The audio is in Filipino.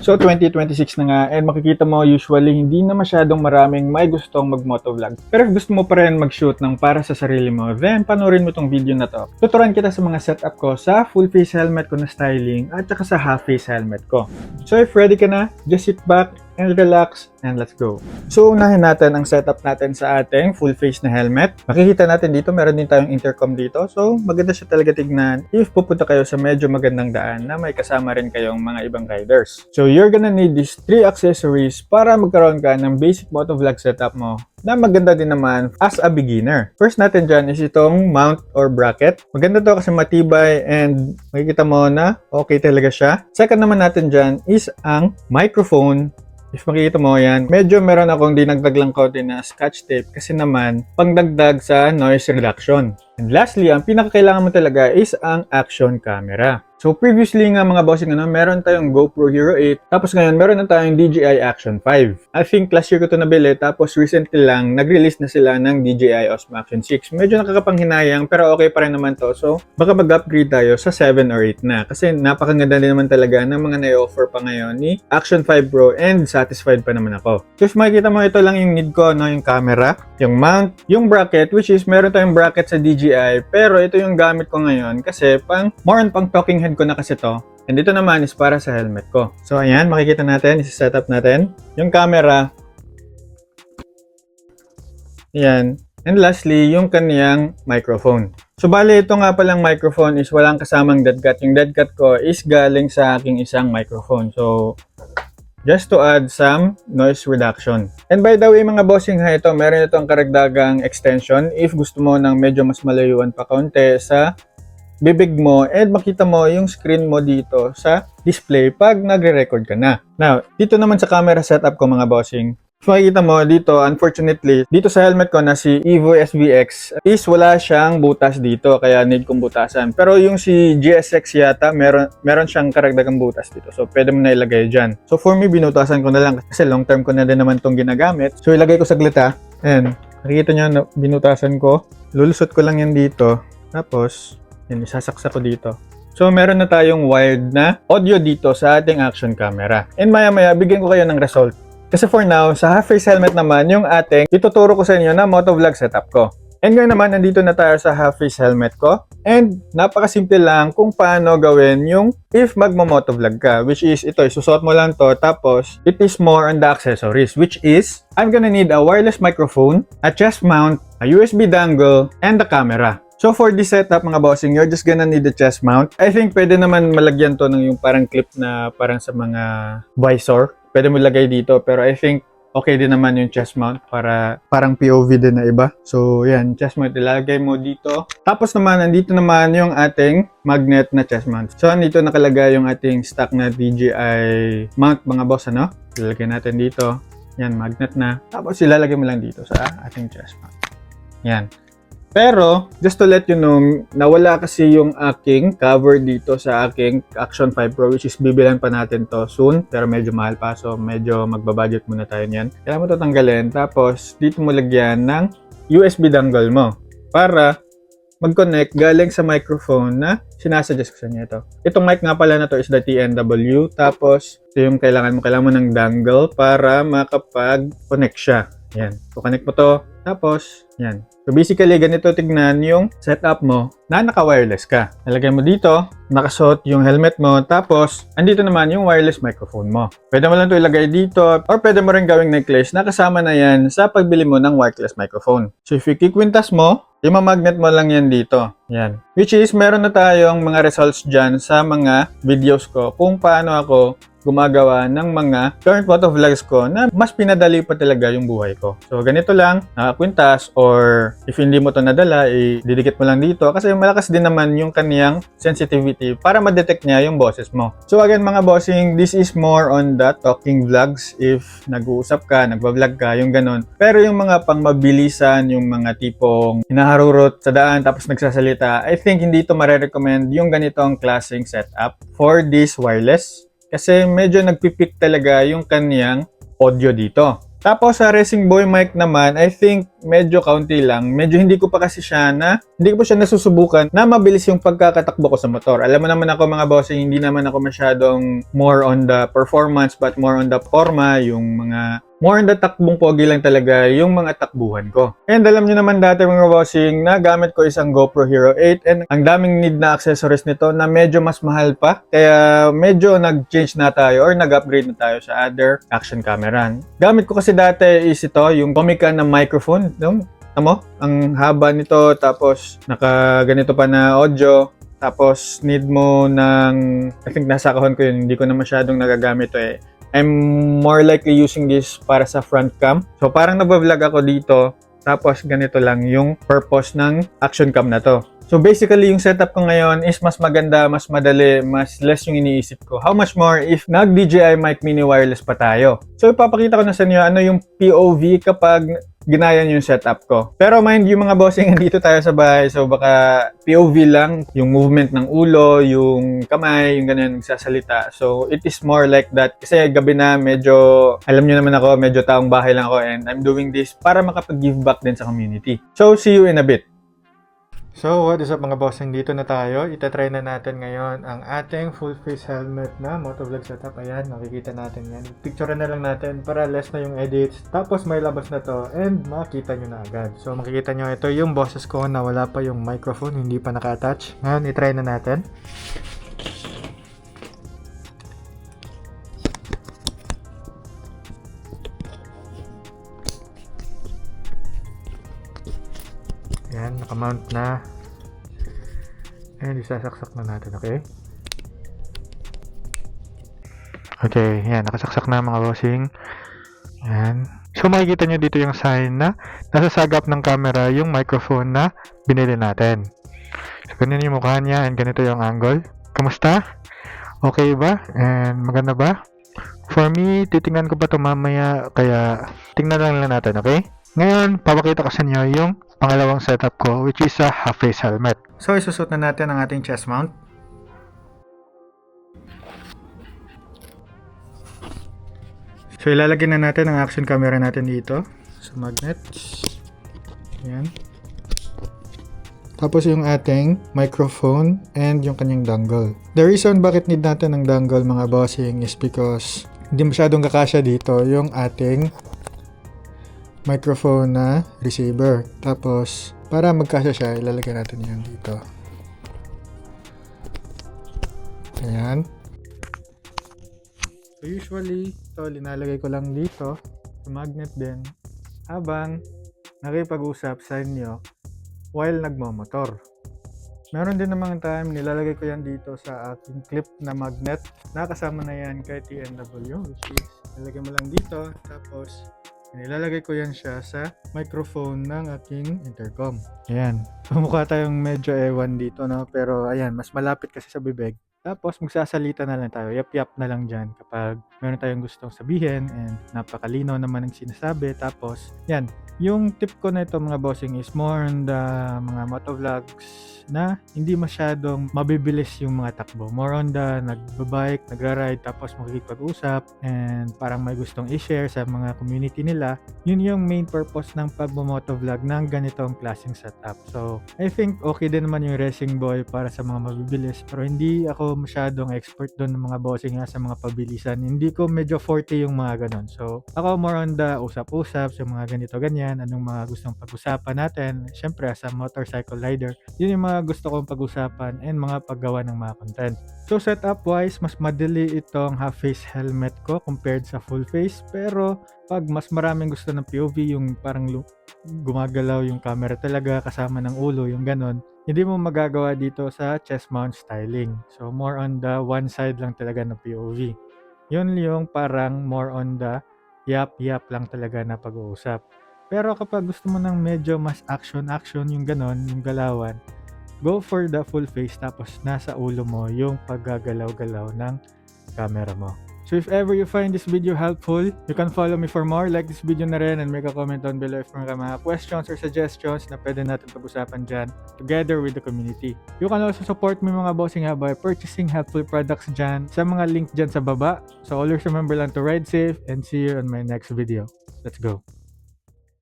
So 2026 na nga, and makikita mo usually hindi na masyadong maraming may gustong mag-motovlog. Pero if gusto mo pa rin mag-shoot ng para sa sarili mo, then panoorin mo tong video na to. Tuturuan kita sa mga setup ko sa full face helmet ko na styling at saka sa half face helmet ko. So if ready ka na, just sit back and relax, and let's go. So, unahin natin ang setup natin sa ating full face na helmet. Makikita natin dito, meron din tayong intercom dito. So, maganda siya talaga tignan if pupunta kayo sa medyo magandang daan na may kasama rin kayong mga ibang riders. So, you're gonna need these 3 accessories para magkaroon ka ng basic motovlog setup mo na maganda din naman as a beginner. First natin dyan is itong mount or bracket. Maganda to kasi matibay and makikita mo na okay talaga siya. Second naman natin dyan is ang microphone. If makikita mo yan, medyo meron akong dinagdag lang konti na scotch tape kasi naman pangdagdag sa noise reduction. And lastly, ang pinakakailangan mo talaga is ang action camera. So previously nga mga bossing, meron tayong GoPro Hero 8, tapos ngayon meron na tayong DJI Action 5. I think last year ko ito nabili, tapos recently lang nag-release na sila ng DJI Osmo Action 6. Medyo nakakapanghinayang pero okay pa rin naman to. So baka mag-upgrade tayo sa 7 or 8 na kasi napakaganda din naman talaga ng mga na-offer pa ngayon ni Action 5 Pro and satisfied pa naman ako. So if makikita mo, ito lang yung need ko, yung camera, yung mount, yung bracket, which is meron tayong bracket sa DJI pero ito yung gamit ko ngayon kasi more on pang talking head ko na kasi to. And ito naman is para sa helmet ko. So ayan, makikita natin, isi-set up natin yung camera. Ayan. And lastly, yung kaniyang microphone. So bali, ito nga palang microphone is walang kasamang dead cut. Yung dead cut ko is galing sa aking isang microphone. So just to add some noise reduction. And by the way mga bossing ha, ito meron itong karagdagang extension if gusto mo ng medyo mas malayuan pa kaunti sa bibig mo and makita mo yung screen mo dito sa display pag nagre-record ka na. Now, dito naman sa camera setup ko mga bossing. So makikita mo dito, unfortunately, dito sa helmet ko na si Evo SVX is wala siyang butas dito kaya need kong butasan. Pero yung si GSX yata, meron siyang karagdagang butas dito. So pwede mo na ilagay dyan. So for me, binutasan ko na lang kasi long term ko na din naman itong ginagamit. So ilagay ko saglit ha. And nakikita nyo, binutasan ko. Lulusot ko lang yan dito. Tapos yan, isasaksak ko dito. So, meron na tayong wired na audio dito sa ating action camera. And maya-maya, bigyan ko kayo ng result. Kasi for now, sa half-face helmet naman, yung ating ituturo ko sa inyo na motovlog setup ko. And ngayon naman, nandito na tayo sa half-face helmet ko. And napakasimple lang kung paano gawin yung if magmo-motovlog ka. Which is, ito, isusuot mo lang to. Tapos, it is more on the accessories. Which is, I'm gonna need a wireless microphone, a chest mount, a USB dongle, and the camera. So for this setup mga bossing, you're just gonna need the chest mount. I think pwede naman malagyan to ng yung parang clip na parang sa mga visor. Pwede mo lagay dito pero I think okay din naman yung chest mount para parang POV din na iba. So yan, chest mount ilagay mo dito. Tapos naman, nandito naman yung ating magnet na chest mount. So nandito nakalagay yung ating stock na DJI mount mga boss, Ilalagay natin dito. Yan, magnet na. Tapos ilalagay mo lang dito sa ating chest mount. Yan. Pero, just to let you know, nawala kasi yung aking cover dito sa aking Action 5 Pro which is bibilan pa natin to soon. Pero medyo mahal pa, so medyo magbabudget muna tayo niyan. Kailangan mo ito tanggalin, tapos dito mo lagyan ng USB dongle mo para mag-connect galing sa microphone na sinasuggest ko sa inyo ito. Itong mic nga pala na to is the TNW, tapos ito yung kailangan mo ng dongle para makapag-connect siya. Yan. So, connect mo to, tapos, yan. So basically, ganito tignan yung setup mo na naka-wireless ka. Nalagay mo dito, nakasuot yung helmet mo, tapos andito naman yung wireless microphone mo. Pwede mo lang ito ilagay dito, or pwede mo rin gawing necklace na kasama na yan sa pagbili mo ng wireless microphone. So if ikikwintas mo, imamagnet mo lang yan dito. Yan. Which is, meron na tayong mga results dyan sa mga videos ko kung paano ako gumagawa ng mga current motovlogs ko na mas pinadali pa talaga yung buhay ko. So, ganito lang, nakakwintas, or if hindi mo to nadala, didikit mo lang dito kasi malakas din naman yung kaniyang sensitivity para ma-detect niya yung boses mo. So, again mga bossing, this is more on the talking vlogs if nag-uusap ka, nagbablog ka, yung ganon. Pero yung mga pang mabilisan, yung mga tipong hinaharurot sa daan tapos nagsasalita, I think hindi to mare-recommend yung ganitong klaseng setup for this wireless. Kasi medyo nagpipik talaga yung kaniyang audio dito. Tapos sa Racing Boy mic naman, I think medyo kaunti lang. Medyo hindi ko pa siya nasusubukan na mabilis yung pagkakatakbo ko sa motor. Alam mo naman ako mga bossing, hindi naman ako masyadong more on the performance but more on the forma, yung mga more on the takbong pogi lang talaga yung mga takbuhan ko. And alam nyo naman dati mga bossing, na gamit ko isang GoPro Hero 8 and ang daming need na accessories nito na medyo mas mahal pa. Kaya medyo nag-change na tayo or nag-upgrade na tayo sa other action camera. Gamit ko kasi dati is ito, yung Tomica na microphone. Tamo, ang haba nito, tapos naka ganito pa na audio. Tapos need mo ng, I think nasa kahon ko yun, hindi ko na masyadong nagagamit to eh. I'm more likely using this para sa front cam. So parang nagbablog ako dito, tapos ganito lang yung purpose ng action cam na to. So basically yung setup ko ngayon is mas maganda, mas madali, mas less yung iniisip ko. How much more if nag-DJI Mic Mini wireless pa tayo? So ipapakita ko na sa inyo ano yung POV kapag ginaya yung setup ko. Pero mind you mga bossing, dito tayo sa bahay, so baka POV lang, yung movement ng ulo, yung kamay, yung ganyan nagsasalita. So it is more like that. Kasi gabi na, medyo, alam nyo naman ako, medyo taong bahay lang ako and I'm doing this para makapag-give back din sa community. So see you in a bit. So, what is up mga bossing? Dito na tayo. Itatry na natin ngayon ang ating full face helmet na motovlog setup. Ayan, makikita natin yan. Picture na lang natin para less na yung edits. Tapos may labas na to and makita nyo na agad. So, makikita nyo ito yung boses ko na wala pa yung microphone, hindi pa naka-attach. Ngayon, itry na natin. Ayan, nakamount na. Ayan, isasaksak na natin, okay? Okay, yan, nakasaksak na mga bossing. Ayan. So, makikita nyo dito yung sign na nasasagap ng camera yung microphone na binili natin. So, ganyan yung mukha niya and ganito yung angle. Kamusta? Okay ba? And maganda ba? For me, titingnan ko pa ito mamaya, kaya tingnan lang natin, okay? Ngayon, papakita ko sa inyo yung pangalawang setup ko, which is a half-face helmet. So, isusot na natin ang ating chest mount. So, ilalagay na natin ang action camera natin dito sa magnet. Ayan. Tapos yung ating microphone and yung kanyang dongle. The reason bakit need natin ng dongle mga bossing is because hindi masyadong kakasya dito yung ating microphone na receiver. Tapos, para magkasya siya, ilalagay natin yan dito. Ayan. So, usually, ito, linalagay ko lang dito sa magnet din habang nakipag-usap sa inyo while nagmamotor. Meron din namang time, nilalagay ko yan dito sa aking clip na magnet. Nakasama na yan kay TNW, which is, nilagay mo lang dito, tapos nilalagay ko yan siya sa microphone ng aking intercom. Ayan. So, mukha tayong medyo ewan dito, no? Pero, ayan, mas malapit kasi sa bibig. Tapos, magsasalita na lang tayo. Yap-yap na lang dyan kapag meron tayong gustong sabihin and napakalino naman ang sinasabi. Tapos, yan. Yung tip ko na ito mga bossing is more on the mga motovlogs na hindi masyadong mabibilis yung mga takbo. More on the nagbabike, nagra-ride, tapos makikipag-usap and parang may gustong i-share sa mga community nila. Yun yung main purpose ng pagmo-motovlog ng ganitong klaseng setup. So, I think okay din naman yung Racing Boy para sa mga mabibilis, pero hindi ako masyadong expert doon ng mga bossing nga sa mga pabilisan. Hindi ko medyo forte yung mga ganon. So, ako more on the usap-usap sa mga ganito-ganyan, anong mga gustong pag-usapan natin. Siyempre, as a motorcycle rider, yun yung mga gusto kong pag-usapan and mga paggawa ng mga content. So, setup-wise, mas madali itong half-face helmet ko compared sa full-face, pero pag mas maraming gusto ng POV, yung parang gumagalaw yung camera talaga kasama ng ulo, yung ganon, hindi mo magagawa dito sa chest mount styling. So, more on the one side lang talaga ng POV. Yun yung parang more on the yap-yap lang talaga na pag-uusap. Pero kapag gusto mo ng medyo mas action-action, yung ganon, yung galawan, go for the full face tapos nasa ulo mo yung paggagalaw-galaw ng camera mo. So if ever you find this video helpful, you can follow me for more, like this video na rin, and make a comment down below if may mga questions or suggestions na pwede natin pag-usapan dyan together with the community. You can also support me mga bossing by purchasing helpful products dyan sa mga link dyan sa baba. So always remember lang to ride safe and see you on my next video. Let's go!